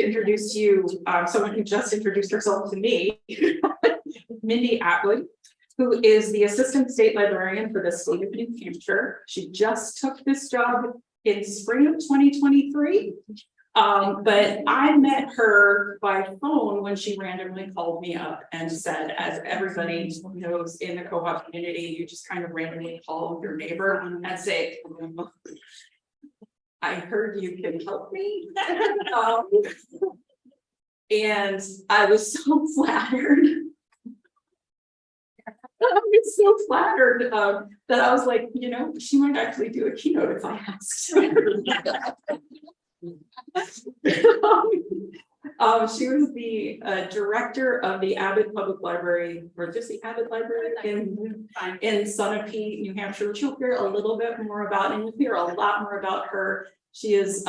to introduce you, someone who just introduced herself to me, Mindy Atwood, who is the Assistant State Librarian for the state of New Hampshire. She just took this job in spring of 2023. But I met her by phone when she randomly called me up and said, as everybody knows in the koha community, you just kind of randomly call your neighbor and say, I heard you can help me. And I was so flattered. That I was like, you know, she might actually do a keynote if I asked. She was the director of the Atwood Public Library, or just the Atwood Library in Sunapee, New Hampshire, which you'll hear a little bit more about, and you'll hear a lot more about her. She is,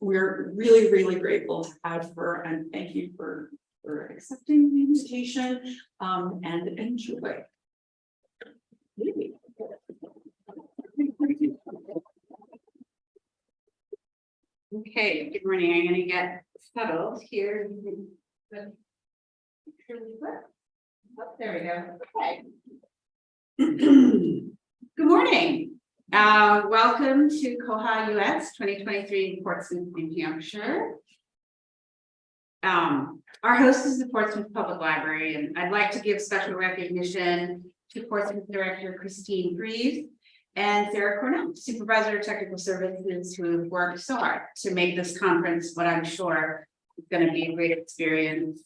we're really, really grateful to have her, and thank you for accepting the invitation, and enjoy. Okay, good morning. I'm going to get settled here. Oh, there we go. Okay. Good morning. Welcome to koha-US 2023 in Portsmouth, New Hampshire. Our host is the Portsmouth Public Library, and I'd like to give special recognition to Portsmouth Director Christine Freeze and Sarah Cornell, Supervisor of Technical Services, who have worked so hard to make this conference what I'm sure is going to be a great experience.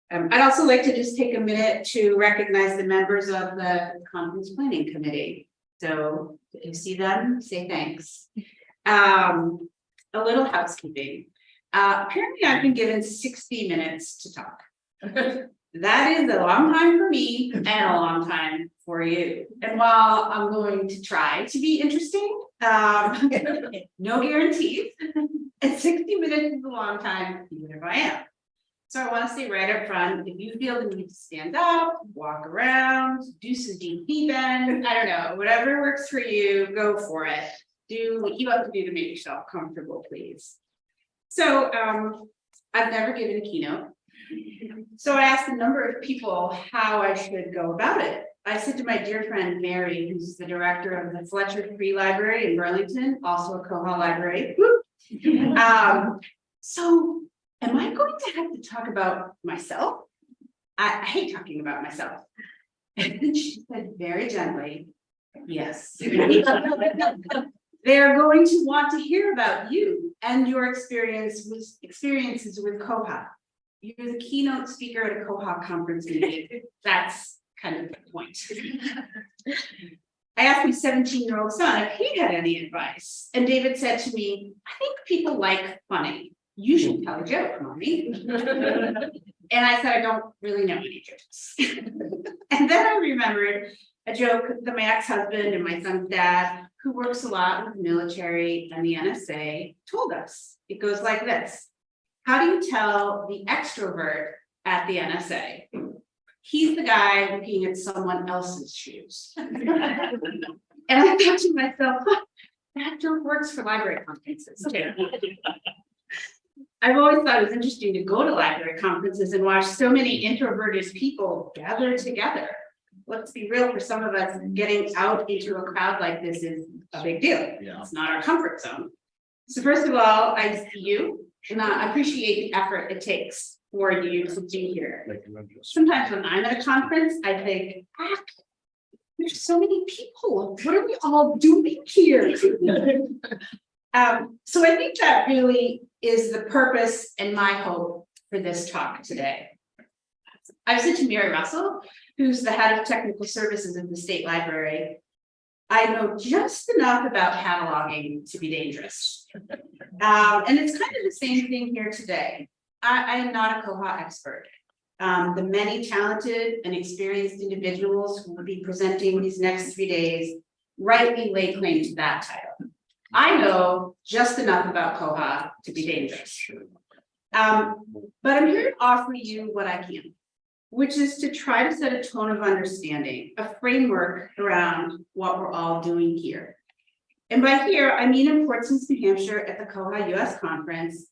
I'd also like to just take a minute to recognize the members of the Conference Planning Committee. So if you see them, say thanks. A little housekeeping. Apparently I've been given 60 minutes to talk. That is a long time for me and a long time for you. And while I'm going to try to be interesting, no guarantees, and 60 minutes is a long time, even if I am. So I want to say right up front, if you feel the need to stand up, walk around, do some deep bend, I don't know, whatever works for you, go for it. Do what you have to do to make yourself comfortable, please. So I've never given a keynote. So I asked a number of people how I should go about it. I said to my dear friend Mary, who's the director of the Fletcher Free Library in Burlington, also a koha library. So am I going to have to talk about myself? I hate talking about myself. And then she said very gently, yes. They're going to want to hear about you and your experiences with koha. You're the keynote speaker at a koha conference meeting. That's kind of the point. I asked my 17-year-old son if he had any advice. And David said to me, I think people like funny. You should tell a joke, Mommy. And I said, I don't really know any jokes. And then I remembered a joke that my ex-husband and my son's dad, who works a lot with the military and the NSA, told us. It goes like this. How do you tell the extrovert at the NSA? He's the guy looking at someone else's shoes. And I thought to myself, that joke works for library conferences too. I've always thought it was interesting to go to library conferences and watch so many introverted people gather together. Let's be real, for some of us, getting out into a crowd like this is a big deal. Yeah. It's not our comfort zone. So first of all, I see you. And I appreciate the effort it takes for you to be here. Sometimes when I'm at a conference, I think, there's so many people. What are we all doing here? So I think that really is the purpose and my hope for this talk today. I said to Mary Russell, who's the head of technical services at the State Library, I know just enough about cataloging to be dangerous. And it's kind of the same thing here today. I am not a koha expert. The many talented and experienced individuals who will be presenting these next 3 days rightly lay claim to that title. I know just enough about koha to be dangerous. But I'm here to offer you what I can, which is to try to set a tone of understanding, a framework around what we're all doing here. And by here, I mean in Portsmouth, New Hampshire at the koha-US conference,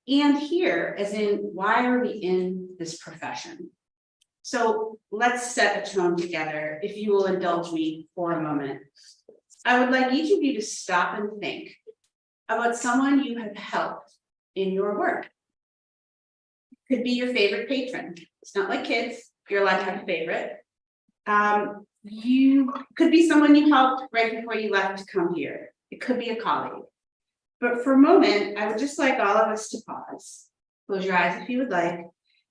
and here, as in, why are we in this profession? So let's set a tone together, if you will indulge me for a moment. I would like each of you to stop and think about someone you have helped in your work. Could be your favorite patron. It's not like kids, you're allowed to have a favorite. You could be someone you helped right before you left to come here. It could be a colleague. But for a moment, I would just like all of us to pause. Close your eyes if you would like.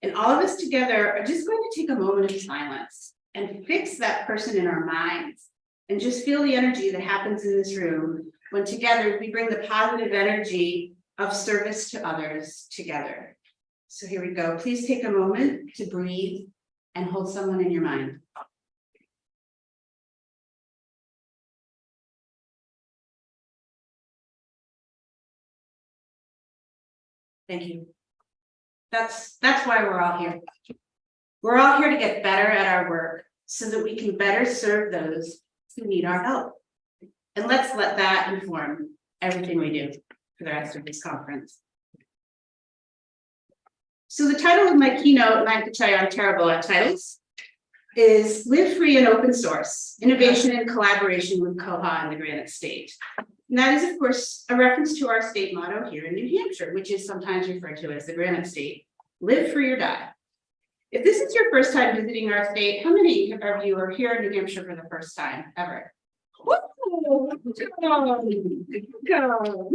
And all of us together are just going to take a moment of silence and fix that person in our minds and just feel the energy that happens in this room when together we bring the positive energy of service to others together. So here we go. Please take a moment to breathe and hold someone in your mind. Thank you. That's why we're all here. We're all here to get better at our work so that we can better serve those who need our help. And let's let that inform everything we do for the rest of this conference. So the title of my keynote, and I have to tell you I'm terrible at titles, is Live Free and Open Source, Innovation and Collaboration with Koha and the Granite State. And that is, of course, a reference to our state motto here in New Hampshire, which is sometimes referred to as the Granite State, live free or die. If this is your first time visiting our state, how many of you are here in New Hampshire for the first time ever? Woo! Go.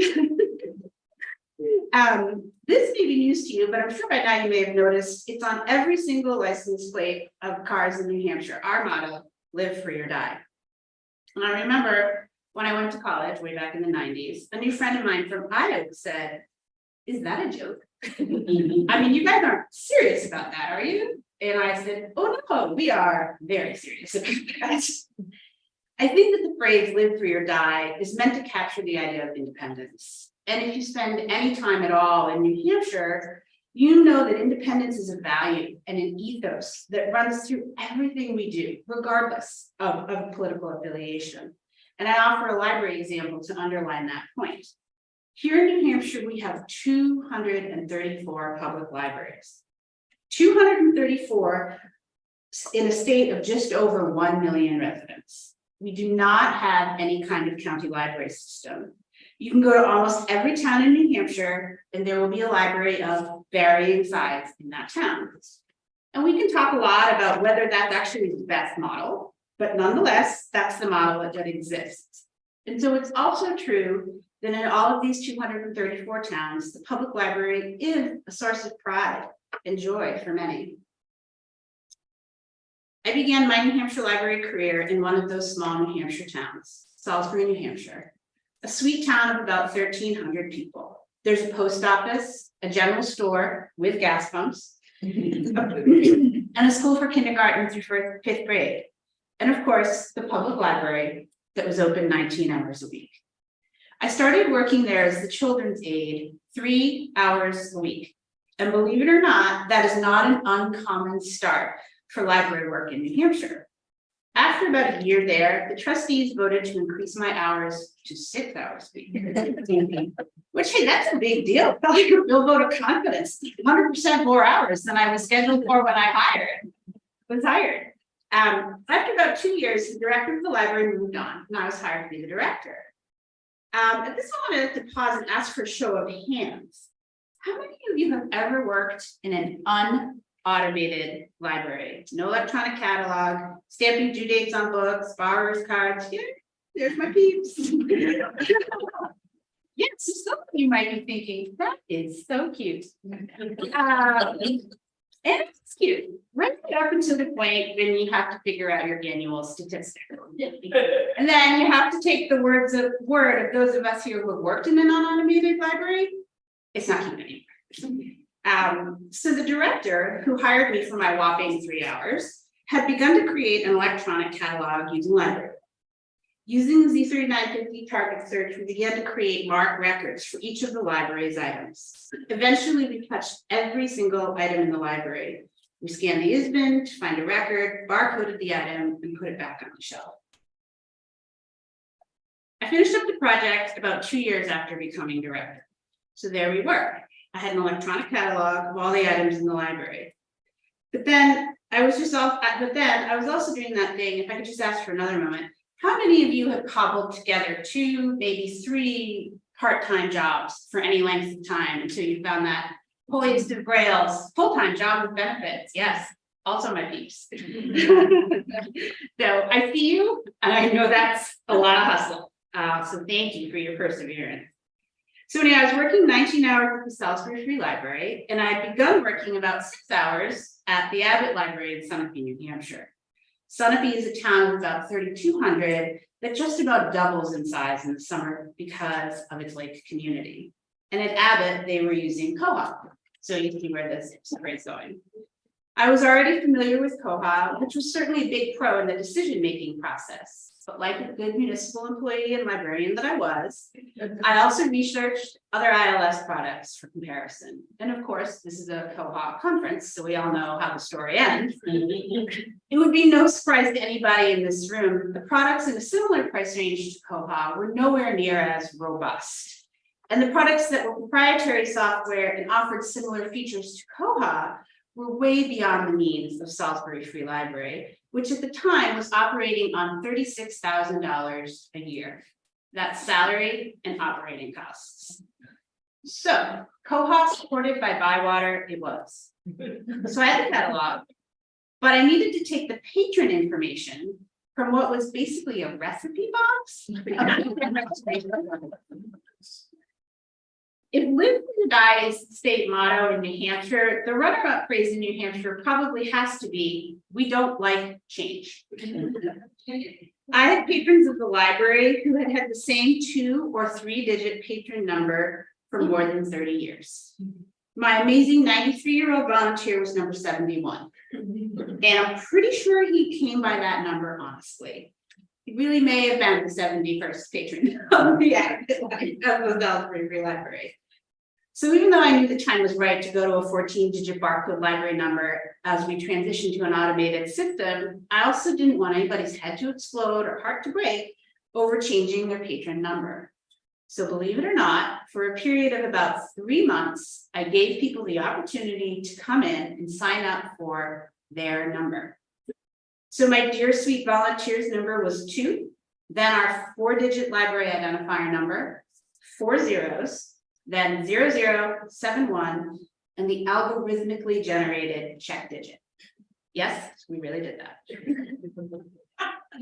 This may be news to you, but I'm sure by now you may have noticed it's on every single license plate of cars in New Hampshire. Our motto, live free or die. And I remember when I went to college way back in the 90s, a new friend of mine from Iowa said, "Is that a joke? I mean, you guys aren't serious about that, are you?" And I said, "Oh no, we are very serious about that." I think that the phrase live free or die is meant to capture the idea of independence. And if you spend any time at all in New Hampshire, you know that independence is a value and an ethos that runs through everything we do, regardless of political affiliation. And I offer a library example to underline that point. Here in New Hampshire, we have 234 public libraries. 234 in a state of just over 1 million residents. We do not have any kind of county library system. You can go to almost every town in New Hampshire, and there will be a library of varying size in that town. And we can talk a lot about whether that's actually the best model, but nonetheless, that's the model that exists. And so it's also true that in all of these 234 towns, the public library is a source of pride and joy for many. I began my New Hampshire library career in one of those small New Hampshire towns, Salisbury, New Hampshire, a sweet town of about 1,300 people. There's a post office, a general store with gas pumps, and a school for kindergarten through fifth grade. And of course, the public library that was open 19 hours a week. I started working there as the children's aide 3 hours a week. And believe it or not, that is not an uncommon start for library work in New Hampshire. After about a year there, the trustees voted to increase my hours to 6 hours a week. Which, hey, that's a big deal. Felt like a real vote of confidence. 100% more hours than I was scheduled for when I was hired. After about 2 years, the director of the library moved on, and I was hired to be the director. At this point, I wanted to pause and ask for a show of hands. How many of you have ever worked in an unautomated library? No electronic catalog, stamping due dates on books, borrowers cards. Yeah, there's my peeps. Yes, some of you might be thinking, that is so cute. And it's cute, right up until the point when you have to figure out your annual statistic. And then you have to take the word of those of us here who have worked in an unautomated library. It's not cute anymore. So the director who hired me for my whopping 3 hours had begun to create an electronic catalog using library. Using the Z3950 target search, we began to create marked records for each of the library's items. Eventually, we touched every single item in the library. We scanned the ISBN to find a record, barcoded the item, and put it back on the shelf. I finished up the project about 2 years after becoming director. So there we were. I had an electronic catalog of all the items in the library. But then I was also doing that thing, if I could just ask for another moment, how many of you have cobbled together 2, maybe 3 part-time jobs for any length of time until you found that holiest of grails, full-time job with benefits? Yes, also my peeps. So I see you, and I know that's a lot of hustle. So thank you for your perseverance. So anyway, I was working 19 hours at the Salisbury Free Library, and I had begun working about 6 hours at the Atwood Library in Sunapee, New Hampshire. Sunapee is a town of about 3,200 that just about doubles in size in the summer because of its lake community. And at Abbott, they were using koha. So you see where this story is going. I was already familiar with koha, which was certainly a big pro in the decision-making process. But like a good municipal employee and librarian that I was, I also researched other ILS products for comparison. And of course, this is a koha conference, so we all know how the story ends. It would be no surprise to anybody in this room, the products in a similar price range to koha were nowhere near as robust. And the products that were proprietary software and offered similar features to koha were way beyond the means of Salisbury Free Library, which at the time was operating on $36,000 a year. That's salary and operating costs. So koha supported by Bywater, it was. So I had the catalog, but I needed to take the patron information from what was basically a recipe box. If live or die is the state motto in New Hampshire, the runner-up phrase in New Hampshire probably has to be, we don't like change. I had patrons of the library who had had the same 2- or 3-digit patron number for more than 30 years. My amazing 93-year-old volunteer was number 71. And I'm pretty sure he came by that number honestly. He really may have been the 71st patron of the Salisbury Free Library. So even though I knew the time was right to go to a 14-digit barcode library number as we transitioned to an automated system, I also didn't want anybody's head to explode or heart to break over changing their patron number. So believe it or not, for a period of about 3 months, I gave people the opportunity to come in and sign up for their number. So my dear sweet volunteers number was 2, then our 4-digit library identifier number, 4 zeros, then 0071, and the algorithmically generated check digit. Yes, we really did that.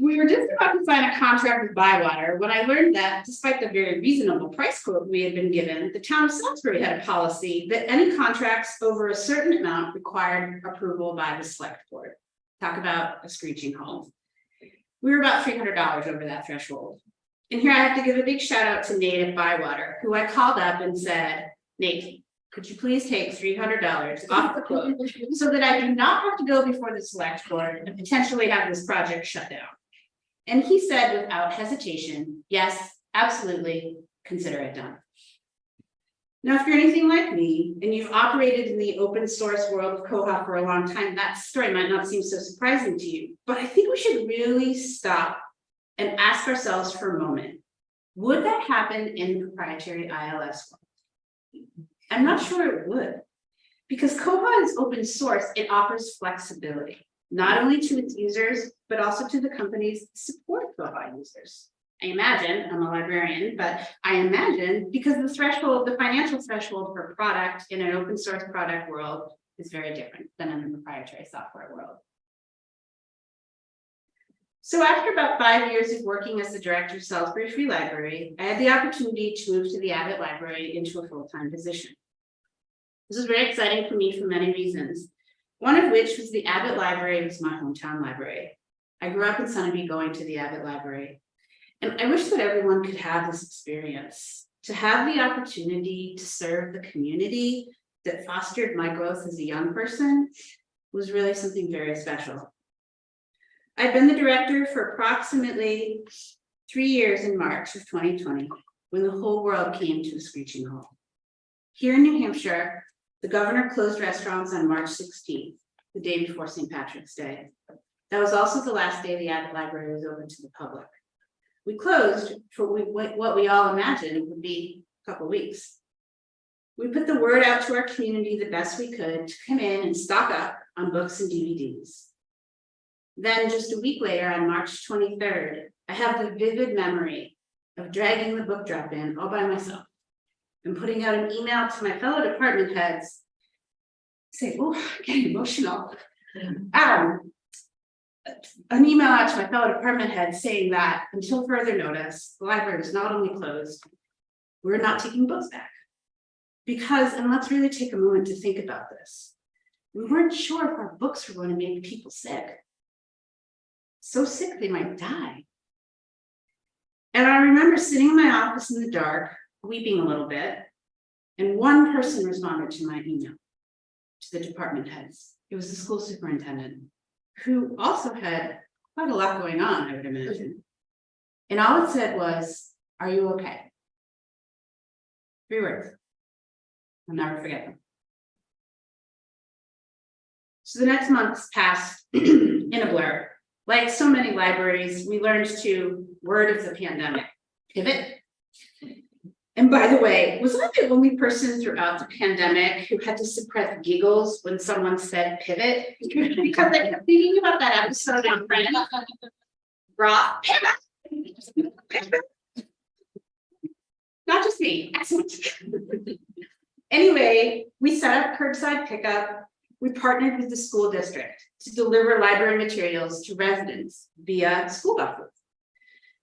We were just about to sign a contract with Bywater when I learned that, despite the very reasonable price quote we had been given, the town of Salisbury had a policy that any contracts over a certain amount required approval by the select board. Talk about a screeching halt. We were about $300 over that threshold. And here I have to give a big shout out to Nate at Bywater, who I called up and said, Nate, could you please take $300 off the quote so that I do not have to go before the select board and potentially have this project shut down? And he said without hesitation, yes, absolutely, consider it done. Now, if you're anything like me and you've operated in the open source world of koha for a long time, that story might not seem so surprising to you, but I think we should really stop and ask ourselves for a moment, would that happen in the proprietary ILS world? I'm not sure it would, because koha is open source. It offers flexibility, not only to its users, but also to the companies that support koha users. I imagine, I'm a librarian, but I imagine because the financial threshold for a product in an open source product world is very different than in the proprietary software world. So after about 5 years of working as the director of Salisbury Free Library, I had the opportunity to move to the Abbott Library into a full-time position. This was very exciting for me for many reasons, one of which was the Abbott Library was my hometown library. I grew up in Sunapee going to the Abbott Library. And I wish that everyone could have this experience, to have the opportunity to serve the community that fostered my growth as a young person was really something very special. I've been the director for approximately 3 years in March of 2020, when the whole world came to a screeching halt. Here in New Hampshire, the governor closed restaurants on March 16th, the day before St. Patrick's Day. That was also the last day the Abbott Library was open to the public. We closed for what we all imagined would be a couple weeks. We put the word out to our community the best we could to come in and stock up on books and DVDs. Then just a week later, on March 23rd, I have the vivid memory of dragging the book drop in all by myself and putting out an email to my fellow department heads, say, oh, I'm getting emotional. An email out to my fellow department heads saying that until further notice, the library is not only closed, we're not taking books back. Because, and let's really take a moment to think about this, we weren't sure if our books were going to make people sick. So sick they might die. And I remember sitting in my office in the dark, weeping a little bit, and one person responded to my email, to the department heads. It was the school superintendent, who also had quite a lot going on, I would imagine. And all it said was, "Are you okay?" 3 words. I'll never forget them. So the next months passed in a blur. Like so many libraries, we learned to, word of the pandemic, pivot. And by the way, was I the only person throughout the pandemic who had to suppress giggles when someone said pivot? Because I kept thinking about that episode on Granite. Raw pivot. Not just me. Excellent. Anyway, we set up curbside pickup. We partnered with the school district to deliver library materials to residents via school buses.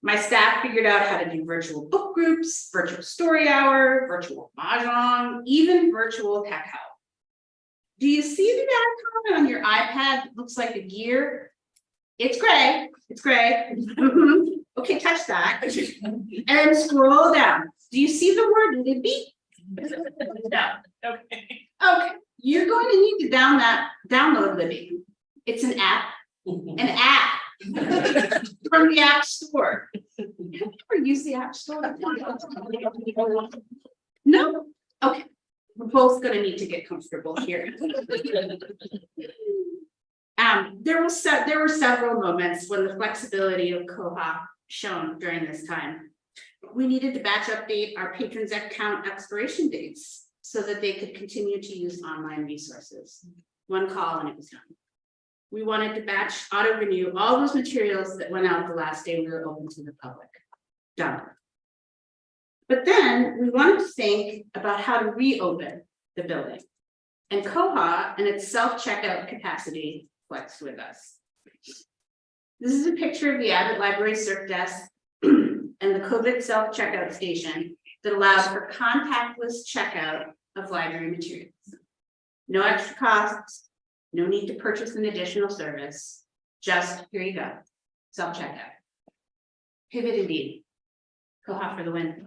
My staff figured out how to do virtual book groups, virtual story hour, virtual mahjong, even virtual tech help. Do you see the icon on your iPad that looks like a gear? It's gray. It's gray. Okay, touch that. And scroll down. Do you see the word Libby? No. Okay. Okay. You're going to need to download Libby. It's an app. From the App Store. Have you ever used the App Store? No? Okay. We're both going to need to get comfortable here. There were several moments when the flexibility of Koha shone during this time. We needed to batch update our patrons' account expiration dates so that they could continue to use online resources. One call and it was done. We wanted to batch auto renew all those materials that went out the last day we were open to the public. Done. But then we wanted to think about how to reopen the building. And Koha and its self-checkout capacity flexed with us. This is a picture of the Atwood Library Circ desk and the COVID self-checkout station that allows for contactless checkout of library materials. No extra costs, no need to purchase an additional service, just here you go, self-checkout. Pivot indeed. Koha for the win.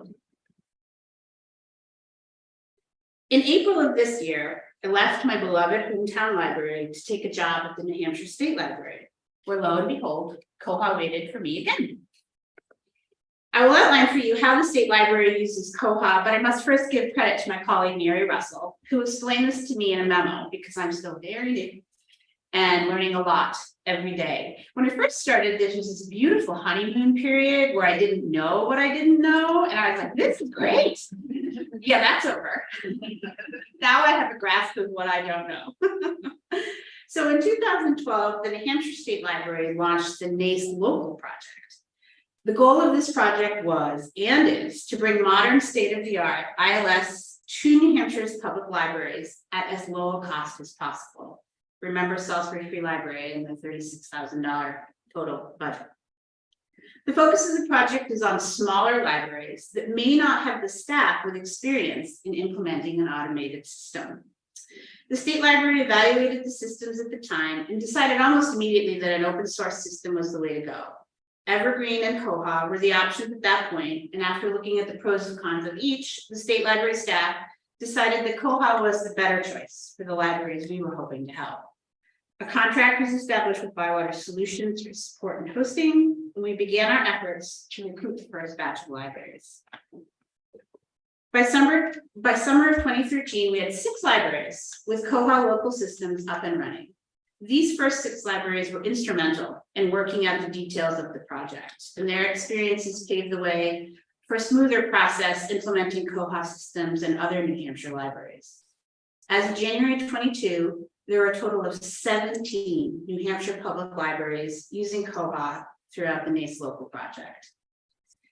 In April of this year, I left my beloved hometown library to take a job at the New Hampshire State Library, where lo and behold, Koha waited for me again. I will outline for you how the State Library uses Koha, but I must first give credit to my colleague, Mary Russell, who explained this to me in a memo because I'm still very new and learning a lot every day. When I first started, this was this beautiful honeymoon period where I didn't know what I didn't know. And I was like, this is great. Yeah, that's over. Now I have a grasp of what I don't know. So in 2012, the New Hampshire State Library launched the NACE Local Project. The goal of this project was, and is, to bring modern state-of-the-art ILS to New Hampshire's public libraries at as low a cost as possible. Remember Salisbury Free Library and the $36,000 total budget. The focus of the project is on smaller libraries that may not have the staff with experience in implementing an automated system. The State Library evaluated the systems at the time and decided almost immediately that an open source system was the way to go. Evergreen and Koha were the options at that point, and after looking at the pros and cons of each, the State Library staff decided that Koha was the better choice for the libraries we were hoping to help. A contract was established with Bywater Solutions for support and hosting, and we began our efforts to recruit the first batch of libraries. By summer of 2013, we had 6 libraries with Koha local systems up and running. These first 6 libraries were instrumental in working out the details of the project, and their experiences paved the way for a smoother process implementing koha systems in other New Hampshire libraries. As of January 22, there are a total of 17 New Hampshire public libraries using koha throughout the NACE local project.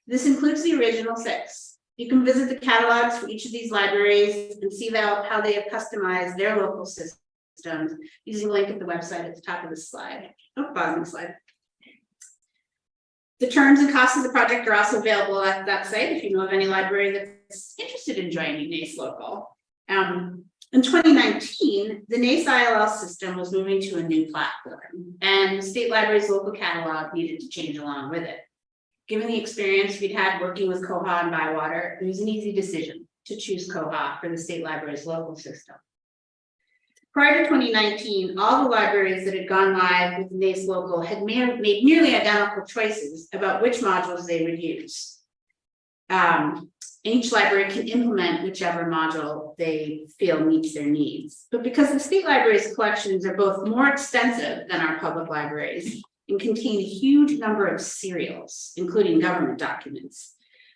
This includes the original 6. You can visit the catalogs for each of these libraries and see how they have customized their local systems using a link at the website at the top of the slide. Oh, bottom of the slide. The terms and costs of the project are also available at that site if you know of any library that's interested in joining NACE local. In 2019, the NACE ILL system was moving to a new platform, and the State Library's local catalog needed to change along with it. Given the experience we'd had working with koha and Bywater, it was an easy decision to choose koha for the State Library's local system. Prior to 2019, all the libraries that had gone live with NACE local had made nearly identical choices about which modules they would use. Each library can implement whichever module they feel meets their needs. But because the State Library's collections are both more extensive than our public libraries and contain a huge number of serials, including government documents,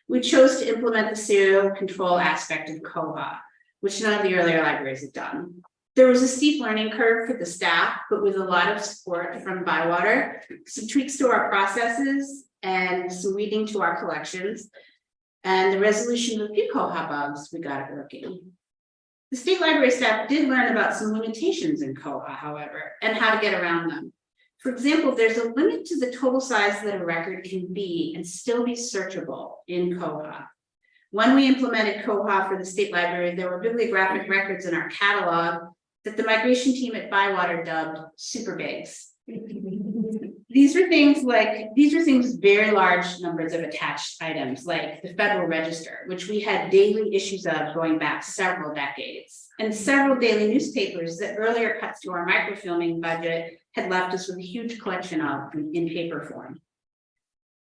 we chose to implement the serial control aspect of koha, which none of the earlier libraries had done. There was a steep learning curve for the staff, but with a lot of support from Bywater, some tweaks to our processes and some reading to our collections, and the resolution of a few koha bugs, we got it working. The State Library staff did learn about some limitations in koha, however, and how to get around them. For example, there's a limit to the total size that a record can be and still be searchable in koha. When we implemented koha for the State Library, there were bibliographic records in our catalog that the migration team at Bywater dubbed super bigs. These were things very large numbers of attached items, like the Federal Register, which we had daily issues of going back several decades, and several daily newspapers that earlier cuts to our microfilming budget had left us with a huge collection of in paper form.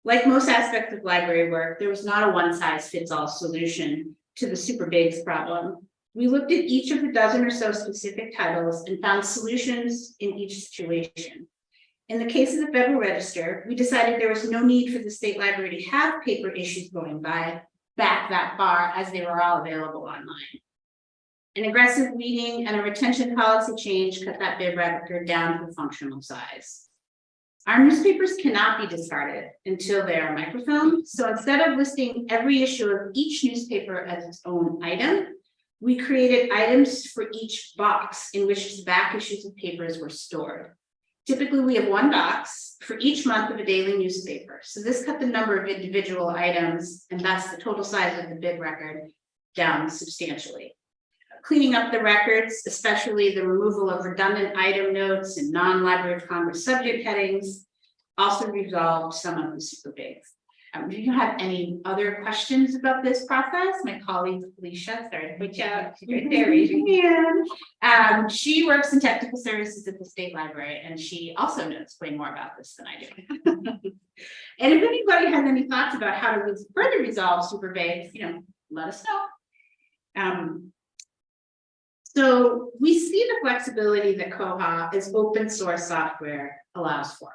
Like most aspects of library work, there was not a one-size-fits-all solution to the super bigs problem. We looked at each of the dozen or so specific titles and found solutions in each situation. In the case of the Federal Register, we decided there was no need for the State Library to have paper issues going back that far, as they were all available online. An aggressive reading and a retention policy change cut that bib record down to a functional size. Our newspapers cannot be discarded until they are microfilmed, so instead of listing every issue of each newspaper as its own item, we created items for each box in which the back issues of papers were stored. Typically, we have one box for each month of a daily newspaper. So this cut the number of individual items, and thus the total size of the bib record, down substantially. Cleaning up the records, especially the removal of redundant item notes and non-Library of Congress subject headings, also resolved some of the super bigs. Do you have any other questions about this process? My colleague Felicia, sorry, reach out, she's right there, raising her hand. She works in technical services at the State Library, and she also knows way more about this than I do. And if anybody has any thoughts about how to further resolve super bigs, let us know. So we see the flexibility that koha as open source software allows for.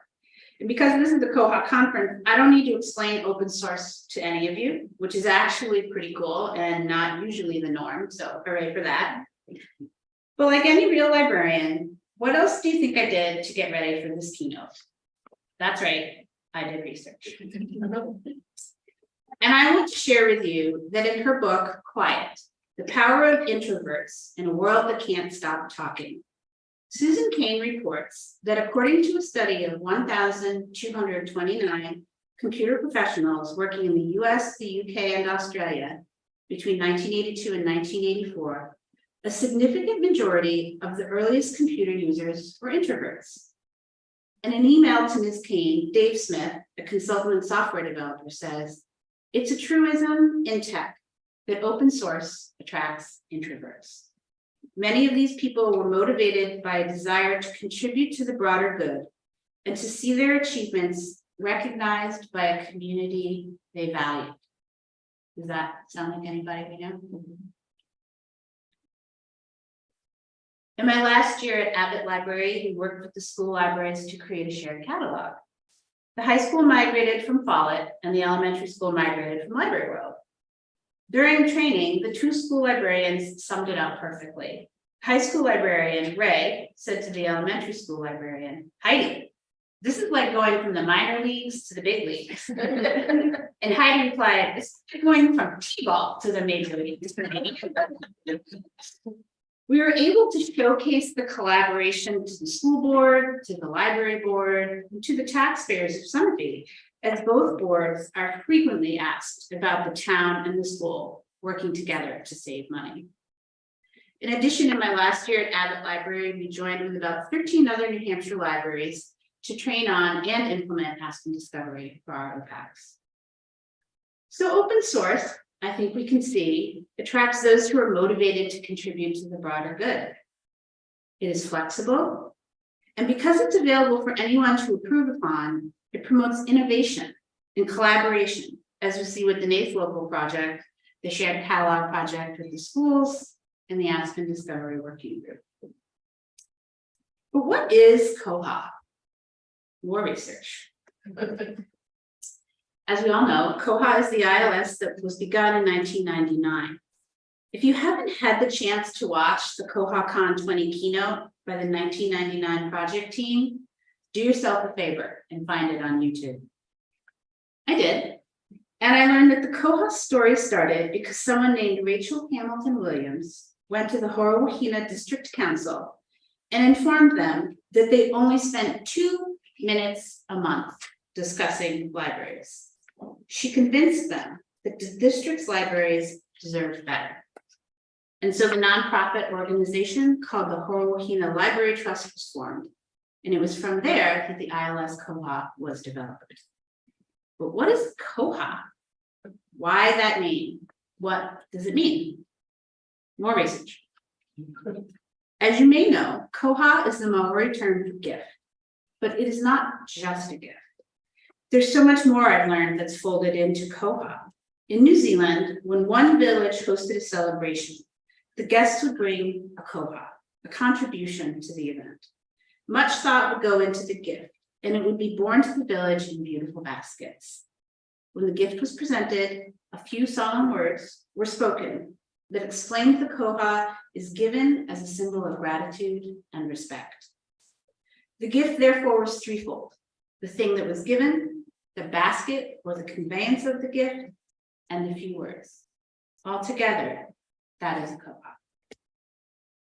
And because this is the koha conference, I don't need to explain open source to any of you, which is actually pretty cool and not usually the norm. So hooray for that. But like any real librarian, what else do you think I did to get ready for this keynote? That's right, I did research. And I want to share with you that in her book, Quiet, The Power of Introverts in a World That Can't Stop Talking, Susan Kane reports that according to a study of 1,229 computer professionals working in the US, the UK, and Australia between 1982 and 1984, a significant majority of the earliest computer users were introverts. In an email to Ms. Kane, Dave Smith, a consultant and software developer, says, "It's a truism in tech that open source attracts introverts. Many of these people were motivated by a desire to contribute to the broader good and to see their achievements recognized by a community they value." Does that sound like anybody we know? In my last year at Abbott Library, we worked with the school libraries to create a shared catalog. The high school migrated from Follett and the elementary school migrated from Library World. During training, the two school librarians summed it up perfectly. High school librarian Ray said to the elementary school librarian, Heidi, this is like going from the minor leagues to the big leagues. And Heidi replied, it's like going from T-ball to the major leagues. We were able to showcase the collaboration to the school board, to the library board, and to the taxpayers of Sunapee, as both boards are frequently asked about the town and the school working together to save money. In addition, in my last year at Abbott Library, we joined with about 13 other New Hampshire libraries to train on and implement Ask and Discovery for our impacts. So open source, I think we can see, attracts those who are motivated to contribute to the broader good. It is flexible, and because it's available for anyone to improve upon, it promotes innovation and collaboration, as we see with the NAICE local project, the shared catalog project with the schools, and the Ask and Discovery working group. But what is koha? More research. As we all know, koha is the ILS that was begun in 1999. If you haven't had the chance to watch the KohaCon 20 keynote by the 1999 project team, do yourself a favor and find it on YouTube. I did, and I learned that the koha story started because someone named Rachel Hamilton Williams went to the Horowahina District Council and informed them that they only spent 2 minutes a month discussing libraries. She convinced them that the district's libraries deserved better. And so the nonprofit organization called the Horowahina Library Trust was formed. And it was from there that the ILS koha was developed. But what is koha? Why that name? What does it mean? More research. As you may know, koha is the Maori term for gift, but it is not just a gift. There's so much more I've learned that's folded into koha. In New Zealand, when one village hosted a celebration, the guests would bring a koha, a contribution to the event. Much thought would go into the gift, and it would be borne to the village in beautiful baskets. When the gift was presented, a few solemn words were spoken that explained the koha is given as a symbol of gratitude and respect. The gift, therefore, was threefold: the thing that was given, the basket or the conveyance of the gift, and the few words. Altogether, that is a koha.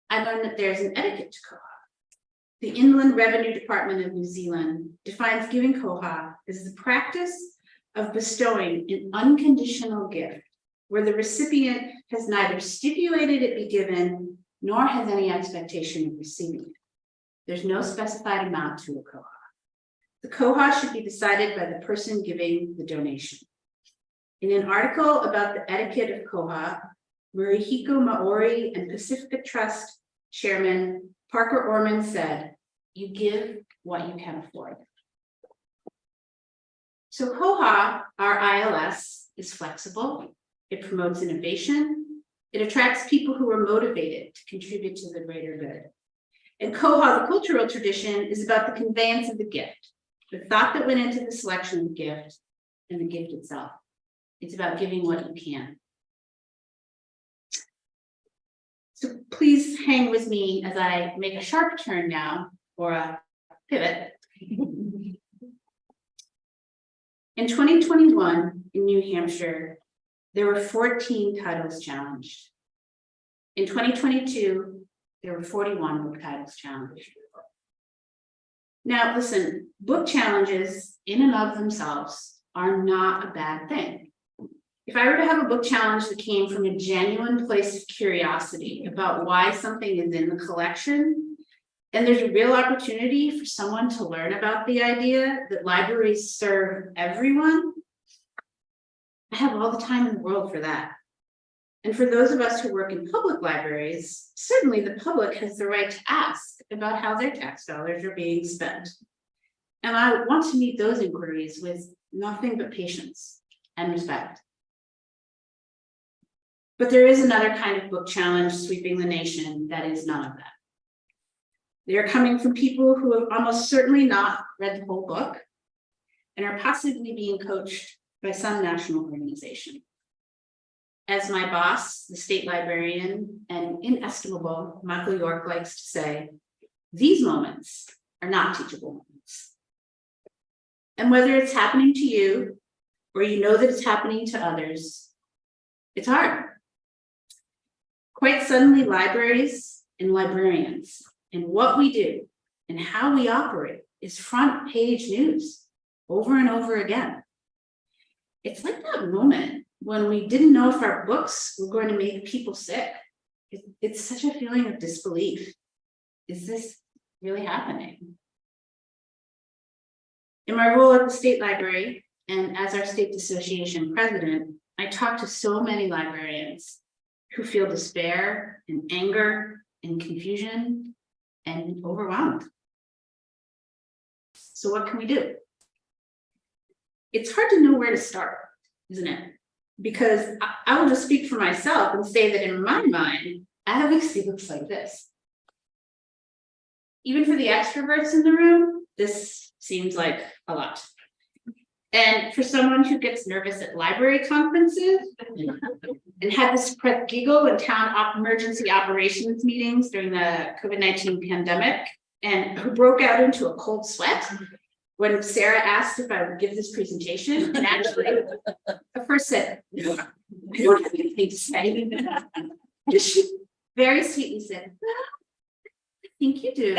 I learned that there's an etiquette to koha. The Inland Revenue Department of New Zealand defines giving koha as the practice of bestowing an unconditional gift where the recipient has neither stipulated it be given nor has any expectation of receiving it. There's no specified amount to a koha. The koha should be decided by the person giving the donation. In an article about the etiquette of koha, Marihiko Maori and Pacifica Trust Chairman Parker Orman said, "You give what you can afford." So koha, our ILS, is flexible. It promotes innovation. It attracts people who are motivated to contribute to the greater good. And koha, the cultural tradition, is about the conveyance of the gift, the thought that went into the selection of the gift, and the gift itself. It's about giving what you can. So please hang with me as I make a sharp turn now, or a pivot. In 2021, in New Hampshire, there were 14 titles challenged. In 2022, there were 41 book titles challenged. Now, listen, book challenges in and of themselves are not a bad thing. If I were to have a book challenge that came from a genuine place of curiosity about why something is in the collection, and there's a real opportunity for someone to learn about the idea that libraries serve everyone, I have all the time in the world for that. And for those of us who work in public libraries, certainly the public has the right to ask about how their tax dollars are being spent. And I want to meet those inquiries with nothing but patience and respect. But there is another kind of book challenge sweeping the nation that is none of that. They are coming from people who have almost certainly not read the whole book, and are possibly being coached by some national organization. As my boss, the state librarian and inestimable Michael York likes to say, these moments are not teachable moments. And whether it's happening to you or you know that it's happening to others, it's hard. Quite suddenly, libraries and librarians and what we do and how we operate is front page news over and over again. It's like that moment when we didn't know if our books were going to make people sick. It's such a feeling of disbelief. Is this really happening? In my role at the State Library and as our state association president, I talk to so many librarians who feel despair and anger and confusion and overwhelmed. So what can we do? It's hard to know where to start, isn't it? Because I will just speak for myself and say that in my mind, advocacy looks like this. Even for the extroverts in the room, this seems like a lot. And for someone who gets nervous at library conferences and had this prep giggle in town emergency operations meetings during the COVID-19 pandemic, and who broke out into a cold sweat when Sarah asked if I would give this presentation, and actually at first said, I don't have anything to say. She very sweetly said, I think you do.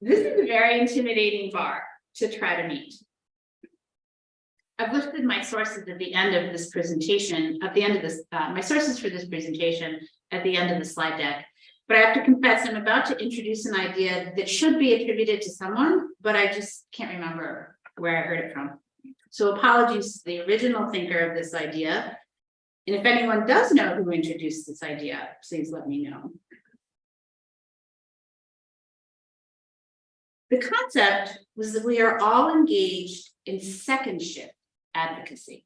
This is a very intimidating bar to try to meet. I've listed my sources at the end of this presentation, at the end of this, my sources for this presentation at the end of the slide deck. But I have to confess, I'm about to introduce an idea that should be attributed to someone, but I just can't remember where I heard it from. So apologies to the original thinker of this idea. And if anyone does know who introduced this idea, please let me know. The concept was that we are all engaged in second shift advocacy,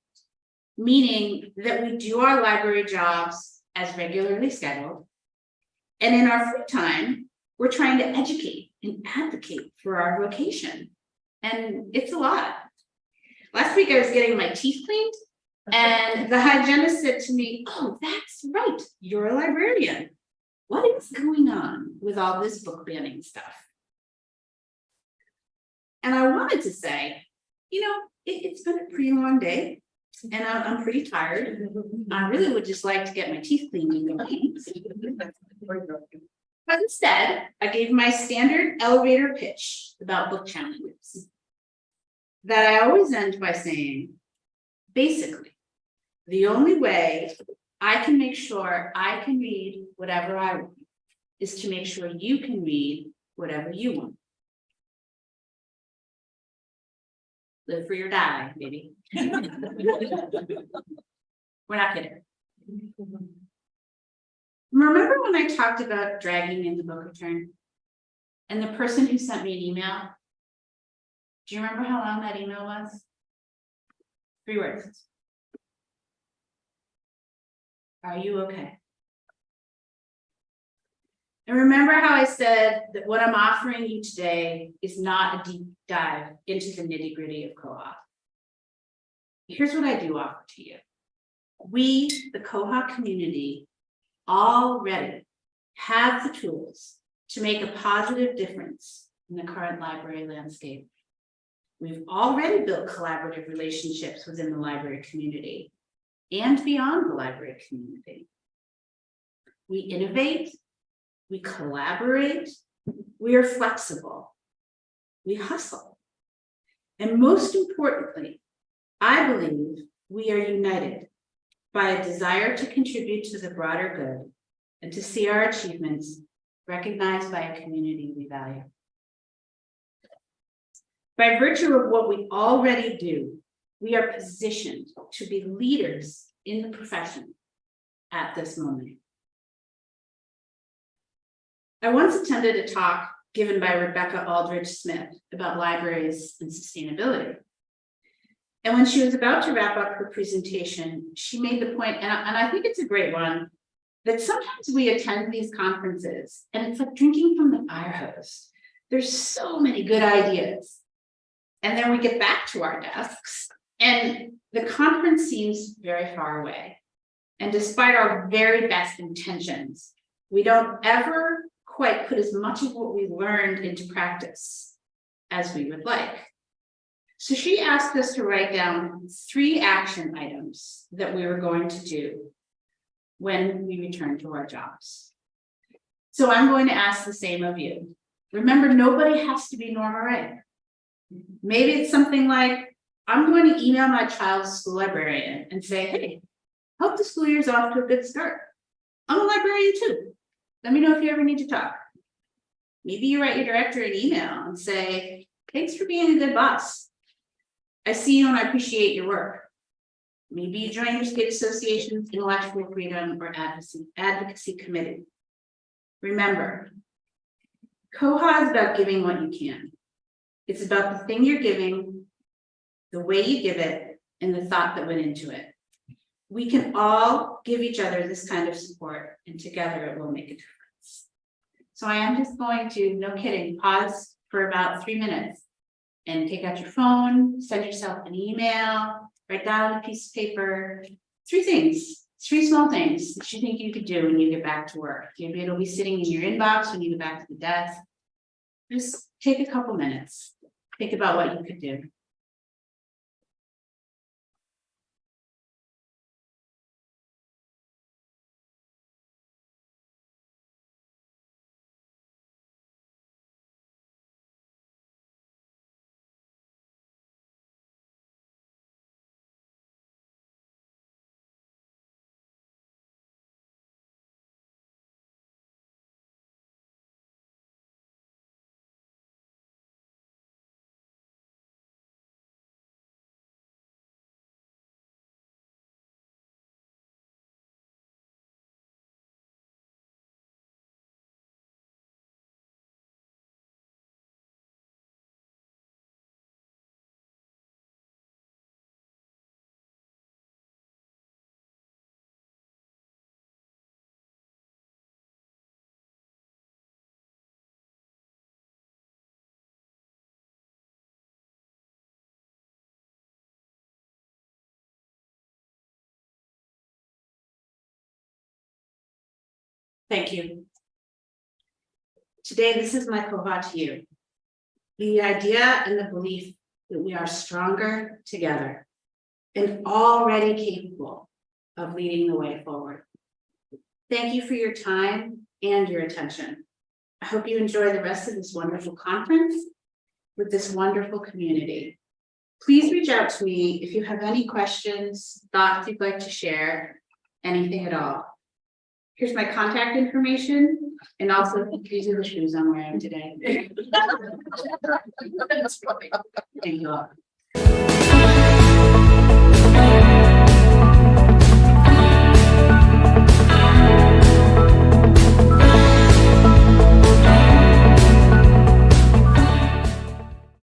meaning that we do our library jobs as regularly scheduled. And in our free time, we're trying to educate and advocate for our vocation. And it's a lot. Last week I was getting my teeth cleaned and the hygienist said to me, oh, that's right, you're a librarian. What is going on with all this book banning stuff? And I wanted to say, you know, it's been a pretty long day and I'm pretty tired. I really would just like to get my teeth cleaned and go eat. But instead, I gave my standard elevator pitch about book challenges that I always end by saying, basically, the only way I can make sure I can read whatever I want is to make sure you can read whatever you want. Live free or die, baby. We're not kidding. Remember when I talked about dragging in the book return? And the person who sent me an email, do you remember how long that email was? 3 words. Are you okay? And remember how I said that what I'm offering you today is not a deep dive into the nitty-gritty of koha. Here's what I do offer to you. We, the koha community, already have the tools to make a positive difference in the current library landscape. We've already built collaborative relationships within the library community and beyond the library community. We innovate, we collaborate, we are flexible, we hustle. And most importantly, I believe we are united by a desire to contribute to the broader good and to see our achievements recognized by a community we value. By virtue of what we already do, we are positioned to be leaders in the profession at this moment. I once attended a talk given by Rebecca Aldridge Smith about libraries and sustainability. And when she was about to wrap up her presentation, she made the point, and I think it's a great one, that sometimes we attend these conferences and it's like drinking from the fire hose. There's so many good ideas. And then we get back to our desks and the conference seems very far away. And despite our very best intentions, we don't ever quite put as much of what we learned into practice as we would like. So she asked us to write down 3 action items that we were going to do when we return to our jobs. So I'm going to ask the same of you. Remember, nobody has to be Norma Ray. Maybe it's something like, I'm going to email my child's school librarian and say, hey, hope the school year's off to a good start. I'm a librarian too. Let me know if you ever need to talk. Maybe you write your director an email and say, thanks for being a good boss. I see you and I appreciate your work. Maybe you join your state association's intellectual freedom or advocacy committee. Remember, koha is about giving what you can. It's about the thing you're giving, the way you give it, and the thought that went into it. We can all give each other this kind of support, and together it will make a difference. So I am just going to, no kidding, pause for about 3 minutes and take out your phone, send yourself an email, write down a piece of paper, 3 things, 3 small things that you think you could do when you get back to work. Maybe it'll be sitting in your inbox when you get back to the desk. Just take a couple minutes, think about what you could do. Thank you. Today, this is my koha to you. The idea and the belief that we are stronger together and already capable of leading the way forward. Thank you for your time and your attention. I hope you enjoy the rest of this wonderful conference with this wonderful community. Please reach out to me if you have any questions, thoughts you'd like to share, anything at all. Here's my contact information, and also these are the shoes I'm wearing today. Thank you all.